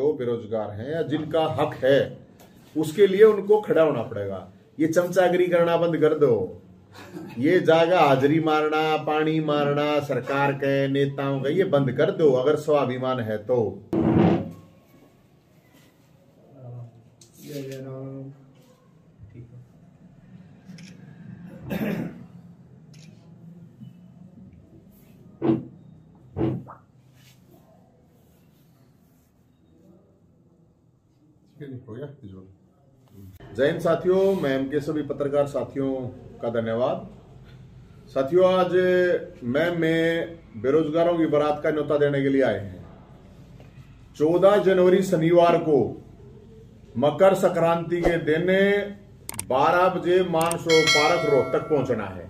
जो बेरोजगार हैं या जिनका हक है उसके लिए उनको खड़ा होना पड़ेगा। ये चमचागिरी करना बंद कर दो। ये जागा हाजिरी मारना, पानी मारना सरकार के नेताओं का, ये बंद कर दो अगर स्वाभिमान है तो। जय हिंद साथियों, मैम के सभी पत्रकार साथियों का धन्यवाद। साथियों, आज मैम में बेरोजगारों की बारात का न्योता देने के लिए आए हैं। 14 जनवरी शनिवार को मकर संक्रांति के दिन 12 बजे मानसरोवर पार्क रोहतक पहुंचना है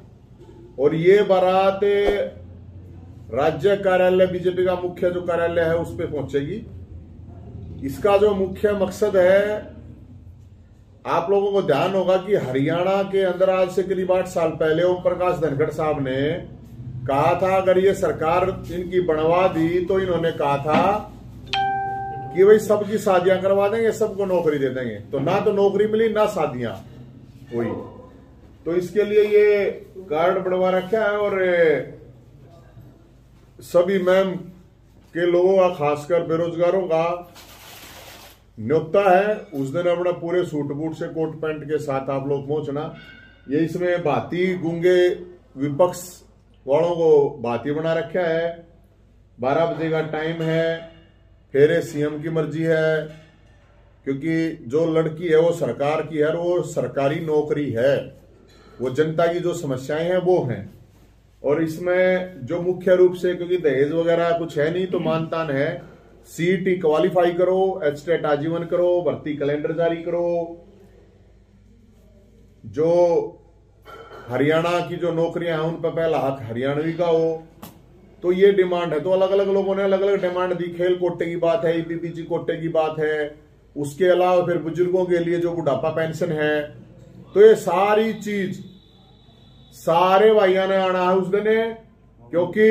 और ये बारात राज्य कार्यालय बीजेपी का मुख्य जो कार्यालय है उस पर पहुंचेगी। इसका जो मुख्य मकसद है, आप लोगों को ध्यान होगा कि हरियाणा के अंदर आज से करीब 8 साल पहले ओम प्रकाश धनखड़ साहब ने कहा था अगर ये सरकार इनकी बनवा दी तो इन्होंने कहा था कि भाई सबकी शादियां करवा देंगे, सबको नौकरी दे देंगे। तो ना तो नौकरी मिली ना शादियां हुई। तो इसके लिए ये कार्ड बनवा रखा है और सभी मैम के लोगों का, खासकर बेरोजगारों का न्योता है। उस दिन अपना पूरे सूट बूट से कोट पैंट के साथ आप लोग पहुंचना। ये इसमें भाती गूंगे विपक्ष वालों को भाती बना रखा है। 12 बजे का टाइम है। फिर सीएम की मर्जी है, क्योंकि जो लड़की है वो सरकार की है और वो सरकारी नौकरी है। वो जनता की जो समस्याएं हैं वो हैं। और इसमें जो मुख्य रूप से, क्योंकि दहेज वगैरह कुछ है नहीं तो मानतान है, सीईटी क्वालिफाई करो, एचटेट आजीवन करो, भर्ती कैलेंडर जारी करो, जो हरियाणा की जो नौकरियां हैं उन पर पहला हक हरियाणवी का हो। तो ये डिमांड है। तो अलग अलग लोगों ने अलग अलग डिमांड दी। खेल कोटे की बात है, ईपीपीजी कोटे की बात है, उसके अलावा फिर बुजुर्गों के लिए जो बुढ़ापा पेंशन है। तो ये सारी चीज सारे भाइयों ने आना है उस दिन, क्योंकि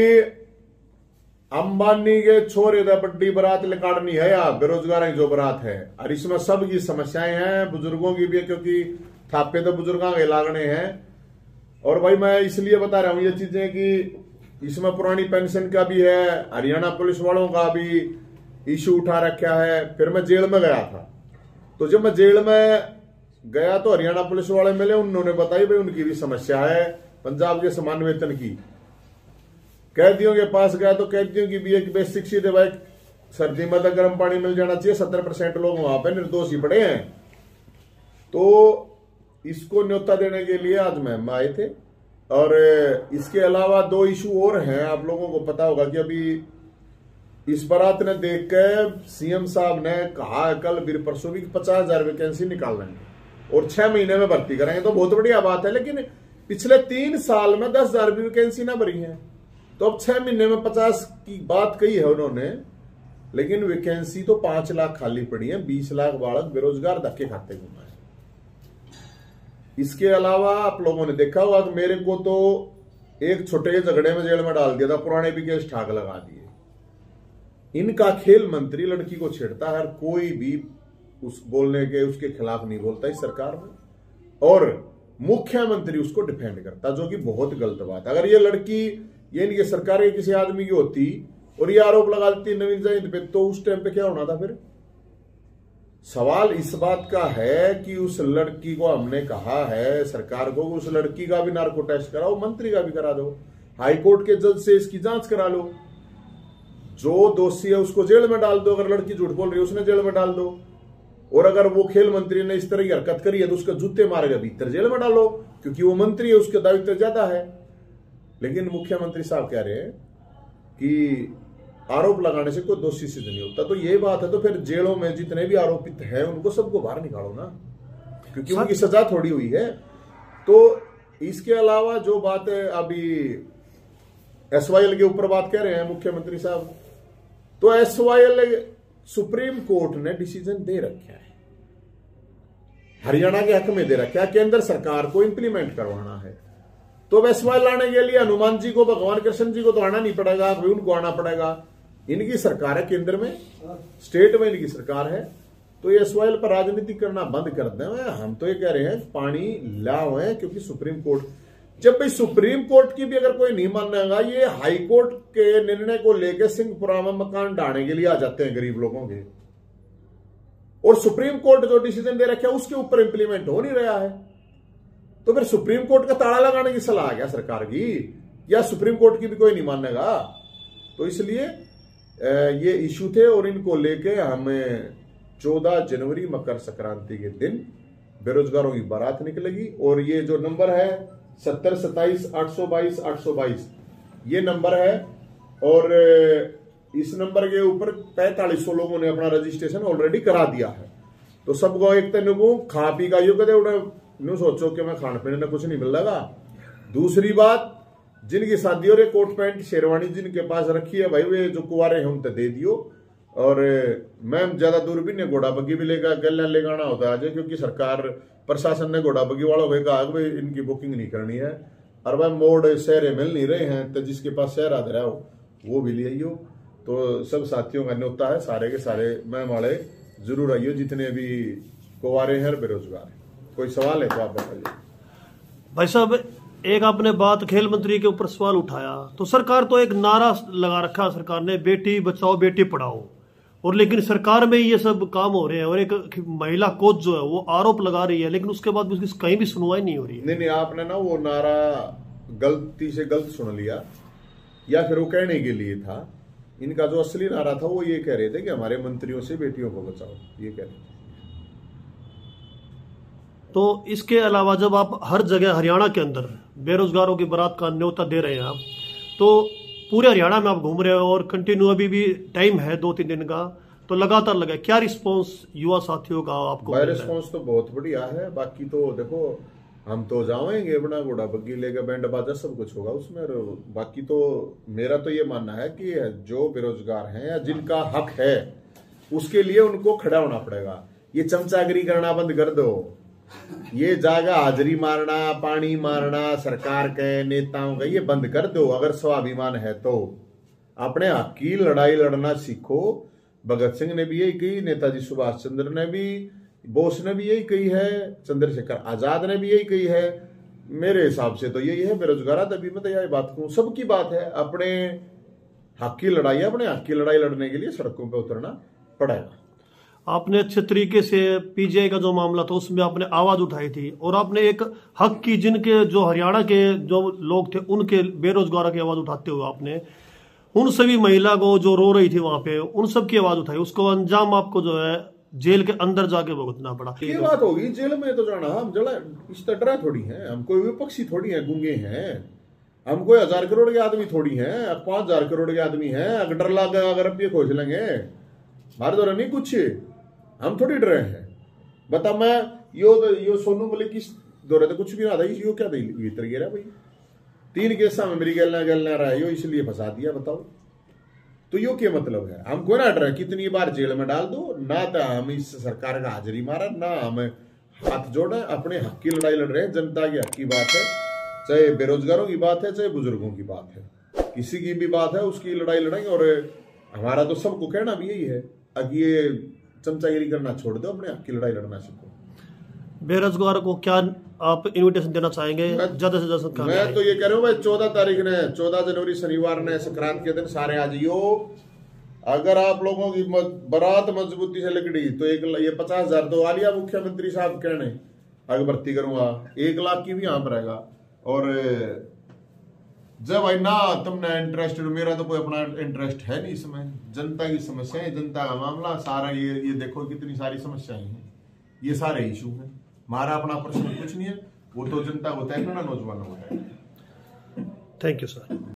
अंबानी के छोरे दा बड्डी बारात निकालनी है या बेरोजगार की जो बारात है। और इसमें सबकी समस्याएं हैं, बुजुर्गों की भी, क्योंकि थापे तो बुजुर्गों के लागने हैं। और भाई मैं इसलिए बता रहा हूं ये चीजें कि इसमें पुरानी पेंशन का भी है, हरियाणा पुलिस वालों का भी इशू उठा रखा है। फिर मैं जेल में गया था, तो जब मैं जेल में गया तो हरियाणा पुलिस वाले मिले, उन्होंने बताई भाई उनकी भी समस्या है पंजाब के समान वेतन की। कैदियों के पास गया तो कैदियों की भी एक बेसिक सी दे भाई, सर्दी में तो गर्म पानी मिल जाना चाहिए। 70% लोग वहां पे निर्दोष ही पड़े हैं। तो इसको न्योता देने के लिए आज मैम आए थे। और इसके अलावा 2 इशू और हैं। आप लोगों को पता होगा कि अभी इस बारात ने देख के सीएम साहब ने कहा कल बीर परसों की 50,000 वैकेंसी निकाल लेंगे और 6 महीने में भर्ती करेंगे। तो बहुत बढ़िया बात है, लेकिन पिछले 3 साल में 10,000 भी वैकेंसी ना भरी है। तो अब 6 महीने में 50 की बात कही है उन्होंने, लेकिन वैकेंसी तो 5 लाख खाली पड़ी है। 20 लाख बालक बेरोजगार धक्के खाते घूमा है। इसके अलावा आप लोगों ने देखा होगा कि मेरे को तो एक छोटे झगड़े में जेल में डाल दिया था, पुराने भी केस ठाक लगा दिए। इनका खेल मंत्री लड़की को छेड़ता है, कोई भी उस बोलने के उसके खिलाफ नहीं बोलता इस सरकार में, और मुख्यमंत्री उसको डिफेंड करता, जो कि बहुत गलत बात है। अगर ये लड़की, ये इनकी सरकार के किसी आदमी की होती और ये आरोप लगा देती नवीन जैन पे, तो उस टाइम पे क्या होना था? फिर सवाल इस बात का है कि उस लड़की को हमने कहा है सरकार को, उस लड़की का भी नार्को टेस्ट कराओ, मंत्री का भी करा दो, हाईकोर्ट के जज से इसकी जांच करा लो, जो दोषी है उसको जेल में डाल दो। अगर लड़की झूठ बोल रही है उसने जेल में डाल दो। और अगर वो खेल मंत्री ने इस तरह की हरकत करी है तो उसका जूते मारेगा भीतर जेल में डालो, क्योंकि वो मंत्री है, उसका दायित्व ज्यादा है। लेकिन मुख्यमंत्री साहब कह रहे हैं कि आरोप लगाने से कोई दोषी सिद्ध नहीं होता। तो ये बात है, तो फिर जेलों में जितने भी आरोपित हैं उनको सबको बाहर निकालो ना, क्योंकि उनकी सजा थोड़ी हुई है। तो इसके अलावा जो बात है, अभी एसवाईएल के ऊपर बात कह रहे हैं मुख्यमंत्री साहब, तो एसवाईएल सुप्रीम कोर्ट ने डिसीजन दे रखा है, हरियाणा के हक में दे रखा है, केंद्र सरकार को इंप्लीमेंट करवाना है। तो एसवाईएल लाने के लिए हनुमान जी को, भगवान कृष्ण जी को तो आना नहीं पड़ेगा, उनको आना पड़ेगा। इनकी सरकार है केंद्र में, स्टेट में इनकी सरकार है, तो ये सवाल पर राजनीति करना बंद कर दें। हम तो ये कह रहे हैं पानी लाओ है, क्योंकि सुप्रीम कोर्ट, जब भाई सुप्रीम कोर्ट की भी अगर कोई नहीं मानेगा, ये हाई कोर्ट के निर्णय को लेकर सिंहपुरा में मकान ढाने के लिए आ जाते हैं गरीब लोगों के, और सुप्रीम कोर्ट जो डिसीजन दे रखा है उसके ऊपर इंप्लीमेंट हो नहीं रहा है। तो फिर सुप्रीम कोर्ट का ताला लगाने की सलाह क्या सरकार की, या सुप्रीम कोर्ट की भी कोई नहीं मानेगा? तो इसलिए ये इशू थे, और इनको लेके हमें 14 जनवरी मकर संक्रांति के दिन बेरोजगारों की बारात निकलेगी। और ये जो नंबर है 70 27 822 822 ये नंबर है, और इस नंबर के ऊपर 4500 लोगों ने अपना रजिस्ट्रेशन ऑलरेडी करा दिया है। तो सबको एक तेन को खा पी का युग न्यू सोचो कि मैं खाने पीने में कुछ नहीं मिल रहा। दूसरी बात, जिनकी शादी हो रही कोट पैंट शेरवानी जिनके पास रखी है भाई, वे जो कुआरे हैं उनसे दे दियो। और मैम ज्यादा दूर भी नहीं, घोड़ा बग्गी भी लेकर आना होता है आज, क्योंकि सरकार प्रशासन ने घोड़ा बग्गी वालों को कहा भाई इनकी बुकिंग नहीं करनी है, और भाई मोड़ शहरे मिल नहीं रहे हैं, तो जिसके पास शहर आ रहा हो वो भी ले आइयो। तो सब साथियों का न्योता है, सारे के सारे मैम वाले जरूर आइयो, जितने भी कुंवारे हैं और बेरोजगार हैं। कोई सवाल है तो आप बताइए। भाई साहब, एक आपने बात खेल मंत्री के ऊपर सवाल उठाया, तो सरकार तो एक नारा लगा रखा है सरकार ने, बेटी बचाओ बेटी पढ़ाओ, और लेकिन सरकार में ये सब काम हो रहे हैं, और एक महिला कोच जो है वो आरोप लगा रही है, लेकिन उसके बाद भी उसकी कहीं भी सुनवाई नहीं हो रही है। नहीं, आपने ना वो नारा गलती से गलत सुन लिया, या फिर वो कहने के लिए था। इनका जो असली नारा था वो ये कह रहे थे कि हमारे मंत्रियों से बेटियों को बचाओ, ये कह रहे थे। तो इसके अलावा जब आप हर जगह हरियाणा के अंदर बेरोजगारों की बारात का न्योता दे रहे हैं आप, तो पूरे हरियाणा में आप घूम रहे हो, और कंटिन्यू अभी भी टाइम है 2-3 दिन का, तो लगातार लगा, क्या रिस्पांस युवा साथियों का आपको? रिस्पांस तो बहुत बढ़िया है। बाकी तो देखो, हम तो जाएंगे अपना घोड़ा बग्गी लेकर, बैंड बाजा सब कुछ होगा उसमें। बाकी तो मेरा तो ये मानना है कि जो बेरोजगार हैं या जिनका हक है उसके लिए उनको खड़ा होना पड़ेगा। ये चमचागिरी करना बंद कर दो, ये जागा हाजिरी मारना, पानी मारना सरकार के नेताओं का, ये बंद कर दो। अगर स्वाभिमान है तो अपने हक की लड़ाई लड़ना सीखो। भगत सिंह ने भी यही कही, नेताजी सुभाष चंद्र ने भी, बोस ने भी यही कही है, चंद्रशेखर आजाद ने भी यही कही है। मेरे हिसाब से तो यही है, बेरोजगार तभी मैं तो यही बात कहूं, सबकी बात है, अपने हक की लड़ाई, अपने हक की लड़ाई लड़ने के लिए सड़कों पर उतरना पड़ेगा। आपने अच्छे तरीके से पीजीआई का जो मामला था उसमें आपने आवाज उठाई थी, और आपने एक हक की, जिनके जो हरियाणा के जो लोग थे उनके बेरोजगारों की आवाज उठाते हुए आपने उन सभी महिला को जो रो रही थी वहां पे, उन सब की आवाज उठाई। उसको अंजाम आपको जो है जेल के अंदर जाके भुगतना पड़ा। ये बात होगी, जेल में तो जाना, हम जरा इस तरह थोड़ी हैं, हम कोई विपक्षी थोड़ी हैं, गूंगे हैं, हम कोई 1000 करोड़ के आदमी थोड़ी हैं, 5000 करोड़ के आदमी हैं। अगर डर लगा अगर अब ये खोज लेंगे हमारे द्वारा नहीं कुछ, हम थोड़ी डरे हैं। बता, मैं यो सोनू मलिक की दौरे तो कुछ भी ना था, यो क्या भीतर गिरा भाई, 3 केसा में मेरी गलना रहा है, यो इसलिए फंसा दिया। बताओ तो यो क्या मतलब है? हम कोई ना डरे, कितनी बार जेल में डाल दो ना, तो हम इस सरकार का हाजिरी मारा ना, हम हाथ जोड़े, अपने हक की लड़ाई लड़ रहे हैं। जनता के हक की बात है, चाहे बेरोजगारों की बात है, चाहे बुजुर्गों की बात है, किसी की भी बात है, उसकी लड़ाई लड़ेंगे। और हमारा तो सबको कहना भी यही है, अब ये चमचागिरी करना छोड़ दो, अपने हक की लड़ाई लड़ना सीखो। बेरोजगार को क्या आप इनविटेशन देना चाहेंगे? ज्यादा से ज्यादा मैं तो ये कह रहा हूँ भाई, 14 तारीख ने, 14 जनवरी शनिवार ने, संक्रांति के दिन सारे आ जाइयो। अगर आप लोगों की बारात मजबूती से लकड़ी तो ये 50,000 तो आलिया मुख्यमंत्री साहब कहने आगे भर्ती करूंगा, 1 लाख की भी यहाँ पर रहेगा। और जब भाई ना तुमने इंटरेस्टेड, मेरा तो कोई अपना इंटरेस्ट है नहीं इसमें, जनता की समस्या है, जनता का मामला सारा, ये देखो कितनी सारी समस्याएं हैं, ये सारे इशू हैं। हमारा अपना प्रश्न कुछ नहीं है, वो तो जनता को तय करना, नौजवानों को है। Thank you sir.